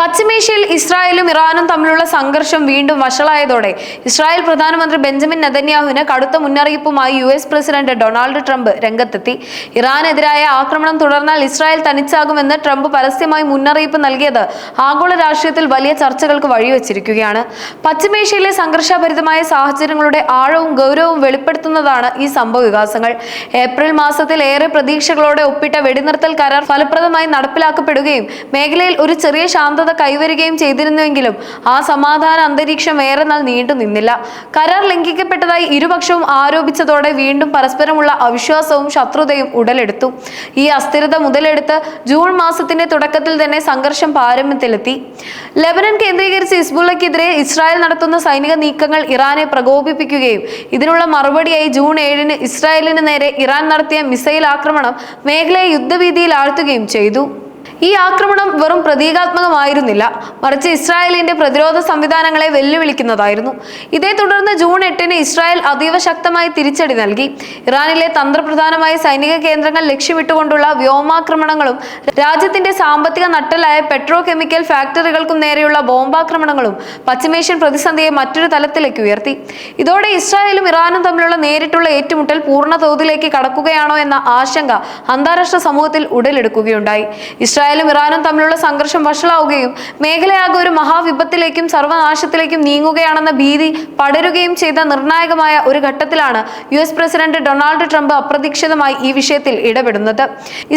പശ്ചിമേഷ്യയിൽ ഇസ്രായേലും ഇറാനും തമ്മിലുള്ള സംഘർഷം വീണ്ടും വഷളായതോടെ ഇസ്രായേൽ പ്രധാനമന്ത്രി ബെഞ്ചമിൻ നെതന്യാഹുവിന് കടുത്ത മുന്നറിയിപ്പുമായി US പ്രസിഡന്റ് ഡൊണാൾഡ് ട്രംപ് രംഗത്തെത്തി. ഇറാനെതിരായ ആക്രമണം തുടർന്നാൽ ഇസ്രായേൽ തനിച്ചാകുമെന്ന് ട്രംപ് പരസ്യമായി മുന്നറിയിപ്പ് നൽകിയത് ആഗോള രാഷ്ട്രീയത്തിൽ വലിയ ചർച്ചകൾക്ക് വഴിവെച്ചിരിക്കുകയാണ്. പശ്ചിമേഷ്യയിലെ സംഘർഷഭരിതമായ സാഹചര്യങ്ങളുടെ ആഴവും ഗൗരവവും വെളിപ്പെടുത്തുന്നതാണ് ഈ സംഭവവികാസങ്ങൾ. ഏപ്രിൽ മാസത്തിൽ ഏറെ പ്രതീക്ഷകളോടെ ഒപ്പിട്ട വെടിനിർത്തൽ കരാർ ഫലപ്രദമായി നടപ്പിലാക്കപ്പെടുകയും മേഖലയിൽ ഒരു ചെറിയ ശാന്തത കൈവരുകയും ചെയ്തിരുന്നുവെങ്കിലും ആ സമാധാന അന്തരീക്ഷം ഏറെ നാൾ നീണ്ടു നിന്നില്ല. കരാർ ലംഘിക്കപ്പെട്ടതായി ഇരുപക്ഷവും ആരോപിച്ചതോടെ വീണ്ടും പരസ്പരമുള്ള അവിശ്വാസവും ശത്രുതയും ഉടലെടുത്തു. ഈ അസ്ഥിരത മുതലെടുത്ത് ജൂൺ മാസത്തിന്റെ തുടക്കത്തിൽ തന്നെ സംഘർഷം പാരമ്യത്തിലെത്തി. ലെബനൻ കേന്ദ്രീകരിച്ച് ഹിസ്ബുള്ളക്കെതിരെ ഇസ്രായേൽ നടത്തുന്ന സൈനിക നീക്കങ്ങൾ ഇറാനെ പ്രകോപിപ്പിക്കുകയും ഇതിനുള്ള മറുപടിയായി ജൂൺ 7-ന് ഇസ്രായേലിന് നേരെ ഇറാൻ നടത്തിയ മിസൈൽ ആക്രമണം മേഖലയെ യുദ്ധഭീതിയിൽ ആഴ്ത്തുകയും ചെയ്തു. ഈ ആക്രമണം വെറും പ്രതീകാത്മകമായിരുന്നില്ല, മറിച്ച് ഇസ്രായേലിന്റെ പ്രതിരോധ സംവിധാനങ്ങളെ വെല്ലുവിളിക്കുന്നതായിരുന്നു. ഇതേ തുടർന്ന് ജൂൺ 8-ന് ഇസ്രായേൽ അതീവ ശക്തമായി തിരിച്ചടി നൽകി. ഇറാനിലെ തന്ത്രപ്രധാനമായ സൈനിക കേന്ദ്രങ്ങൾ ലക്ഷ്യമിട്ടുകൊണ്ടുള്ള വ്യോമാക്രമണങ്ങളും രാജ്യത്തിന്റെ സാമ്പത്തിക നട്ടെല്ലായ പെട്രോ കെമിക്കൽ ഫാക്ടറികൾക്കും നേരെയുള്ള ബോംബാക്രമണങ്ങളും പശ്ചിമേഷ്യൻ പ്രതിസന്ധിയെ മറ്റൊരു തലത്തിലേക്ക് ഉയർത്തി. ഇതോടെ ഇസ്രായേലും ഇറാനും തമ്മിലുള്ള നേരിട്ടുള്ള ഏറ്റുമുട്ടൽ പൂർണ്ണ തോതിലേക്ക് കടക്കുകയാണോ എന്ന ആശങ്ക അന്താരാഷ്ട്ര സമൂഹത്തിൽ ഉടലെടുക്കുകയുണ്ടായി. ഇസ്രായേലും ഇറാനും തമ്മിലുള്ള സംഘർഷം വഷളാവുകയും മേഖലയാകെ ഒരു മഹാവിപത്തിലേക്കും സർവനാശത്തിലേക്കും നീങ്ങുകയാണെന്ന ഭീതി പടരുകയും ചെയ്ത നിർണായകമായ ഒരു ഘട്ടത്തിലാണ് US പ്രസിഡന്റ് ഡൊണാൾഡ് ട്രംപ് അപ്രതീക്ഷിതമായി ഈ വിഷയത്തിൽ ഇടപെടുന്നത്.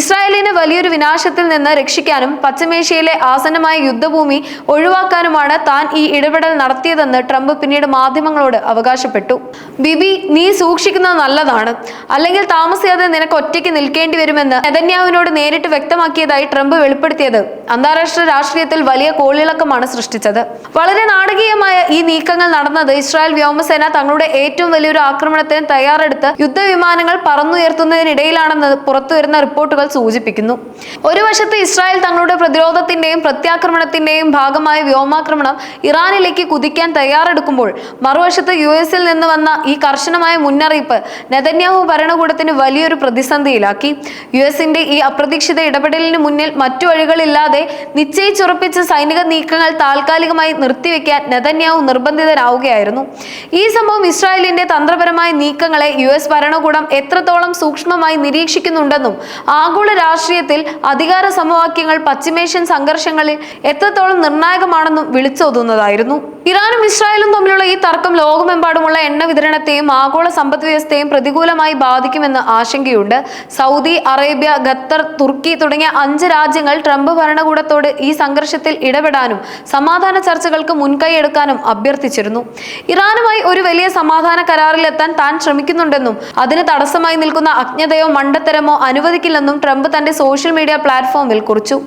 ഇസ്രായേലിനെ വലിയൊരു വിനാശത്തിൽ നിന്ന് രക്ഷിക്കാനും പശ്ചിമേഷ്യയിലെ ആസന്നമായ യുദ്ധഭൂമി ഒഴിവാക്കാനുമാണ് താൻ ഈ ഇടപെടൽ നടത്തിയതെന്ന് ട്രംപ് പിന്നീട് മാധ്യമങ്ങളോട് അവകാശപ്പെട്ടു. ബിബി, നീ സൂക്ഷിക്കുന്നത് നല്ലതാണ്, അല്ലെങ്കിൽ താമസിയാതെ നിനക്ക് ഒറ്റയ്ക്ക് നിൽക്കേണ്ടി വരുമെന്ന് നെതന്യാഹുവിനോട് നേരിട്ട് വ്യക്തമാക്കിയതായി ട്രംപ് വെളിപ്പെടുത്തിയത് അന്താരാഷ്ട്ര രാഷ്ട്രീയത്തിൽ വലിയ കോളിളക്കമാണ് സൃഷ്ടിച്ചത്. വളരെ നാടകീയമായ ഈ നീക്കങ്ങൾ നടന്നത് ഇസ്രായേൽ വ്യോമസേന തങ്ങളുടെ ഏറ്റവും വലിയൊരു ആക്രമണത്തിന് തയ്യാറെടുത്ത് യുദ്ധവിമാനങ്ങൾ പറന്നുയർത്തുന്നതിനിടയിലാണെന്ന് പുറത്തുവരുന്ന റിപ്പോർട്ടുകൾ സൂചിപ്പിക്കുന്നു. ഒരു വശത്ത് ഇസ്രായേൽ തങ്ങളുടെ പ്രതിരോധത്തിന്റെയും പ്രത്യാക്രമണത്തിന്റെയും ഭാഗമായ വ്യോമാക്രമണം ഇറാനിലേക്ക് കുതിക്കാൻ തയ്യാറെടുക്കുമ്പോൾ മറുവശത്ത് US-ൽ നിന്ന് വന്ന ഈ കർശനമായ മുന്നറിയിപ്പ് നെതന്യാഹു ഭരണകൂടത്തിന് വലിയൊരു പ്രതിസന്ധിയിലാക്കി. US-ന്റെ ഈ അപ്രതീക്ഷിത ഇടപെടലിന് മുന്നിൽ മറ്റു വഴികളില്ലാതെ നിശ്ചയിച്ചുറപ്പിച്ച സൈനിക നീക്കങ്ങൾ താൽക്കാലികമായി നിർത്തിവെക്കാൻ നെതന്യാഹു നിർബന്ധിതനാവുകയായിരുന്നു. ഈ സംഭവം ഇസ്രായേലിന്റെ തന്ത്രപരമായ നീക്കങ്ങളെ US ഭരണകൂടം എത്രത്തോളം സൂക്ഷ്മമായി നിരീക്ഷിക്കുന്നുണ്ടെന്നും ആഗോള രാഷ്ട്രീയത്തിൽ അധികാര സമവാക്യങ്ങൾ പശ്ചിമേഷ്യൻ സംഘർഷങ്ങളിൽ എത്രത്തോളം നിർണായകമാണെന്നും വിളിച്ചോതുന്നതായിരുന്നു. ഇറാനും ഇസ്രായേലും തമ്മിലുള്ള ഈ തർക്കം ലോകമെമ്പാടുമുള്ള എണ്ണ വിതരണത്തെയും ആഗോള സമ്പദ് വ്യവസ്ഥയെയും പ്രതികൂലമായി ബാധിക്കുമെന്ന് ആശങ്കയുണ്ട്. സൗദി അറേബ്യ, ഖത്തർ, തുർക്കി തുടങ്ങിയ 5 രാജ്യങ്ങൾ ട്രംപ് ഭരണകൂടത്തോട് ഈ സംഘർഷത്തിൽ ഇടപെടാനും സമാധാന ചർച്ചകൾക്ക് മുൻകൈ എടുക്കാനും അഭ്യർത്ഥിച്ചിരുന്നു. ഇറാനുമായി ഒരു വലിയ സമാധാന കരാറിലെത്താൻ താൻ ശ്രമിക്കുന്നുണ്ടെന്നും അതിന് തടസ്സമായി നിൽക്കുന്ന അജ്ഞതയോ മണ്ടത്തരമോ അനുവദിക്കില്ലെന്നും ട്രംപ് തന്റെ സോഷ്യൽ മീഡിയ പ്ലാറ്റ്ഫോമിൽ കുറിച്ചു.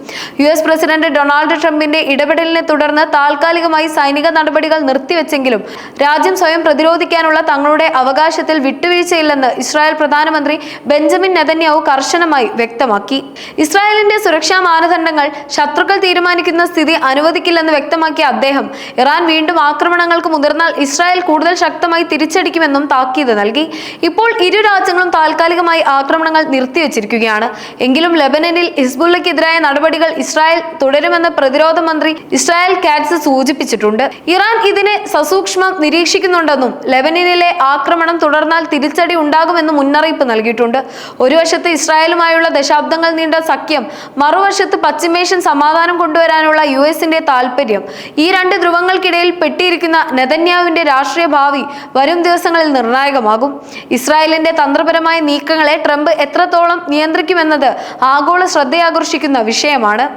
US പ്രസിഡന്റ് ഡൊണാൾഡ് ട്രംപിന്റെ ഇടപെടലിനെ തുടർന്ന് താൽക്കാലികമായി സൈനിക നടപടികൾ നിർത്തിവെച്ചെങ്കിലും രാജ്യം സ്വയം പ്രതിരോധിക്കാനുള്ള തങ്ങളുടെ അവകാശത്തിൽ വിട്ടുവീഴ്ചയില്ലെന്ന് ഇസ്രായേൽ പ്രധാനമന്ത്രി ബെഞ്ചമിൻ നെതന്യാഹു കർശനമായി വ്യക്തമാക്കി. ഇസ്രായേലിന്റെ സുരക്ഷാ മാനദണ്ഡങ്ങൾ ശത്രുക്കൾ തീരുമാനിക്കുന്ന സ്ഥിതി അനുവദിക്കില്ലെന്ന് വ്യക്തമാക്കിയ അദ്ദേഹം ഇറാൻ വീണ്ടും ആക്രമണങ്ങൾക്ക് മുതിർന്നാൽ ഇസ്രായേൽ കൂടുതൽ ശക്തമായി തിരിച്ചടിക്കുമെന്നും താക്കീത് നൽകി. ഇപ്പോൾ ഇരു രാജ്യങ്ങളും താൽക്കാലികമായി ആക്രമണങ്ങൾ നിർത്തിവെച്ചിരിക്കുകയാണ്. എങ്കിലും ലെബനനിൽ ഹിസ്ബുള്ളക്കെതിരായ നടപടികൾ ഇസ്രായേൽ തുടരുമെന്ന് പ്രതിരോധ മന്ത്രി ഇസ്രായേൽ കാറ്റ്സ് സൂചിപ്പിച്ചിട്ടുണ്ട്. ഇറാൻ ഇതിനെ സസൂക്ഷ്മം നിരീക്ഷിക്കുന്നുണ്ടെന്നും ലെബനനിലെ ആക്രമണം തുടർന്നാൽ തിരിച്ചടി ഉണ്ടാകുമെന്നും മുന്നറിയിപ്പ് നൽകിയിട്ടുണ്ട്. ഒരു വശത്ത് ഇസ്രായേലുമായുള്ള ദശാബ്ദങ്ങൾ നീണ്ട സഖ്യം, മറുവശത്ത് പശ്ചിമേഷ്യൻ സമാധാനം കൊണ്ടുവരാനുള്ള US-ന്റെ താൽപര്യം. ഈ 2 ധ്രുവങ്ങൾക്കിടയിൽ പെട്ടിരിക്കുന്ന നെതന്യാഹുവിന്റെ രാഷ്ട്രീയ ഭാവി വരും ദിവസങ്ങളിൽ നിർണായകമാകും. ഇസ്രായേലിന്റെ തന്ത്രപരമായ നീക്കങ്ങളെ ട്രംപ് എത്രത്തോളം നിയന്ത്രിക്കുമെന്നത് ആഗോള ശ്രദ്ധയാകർഷിക്കുന്ന വിഷയമാണ്.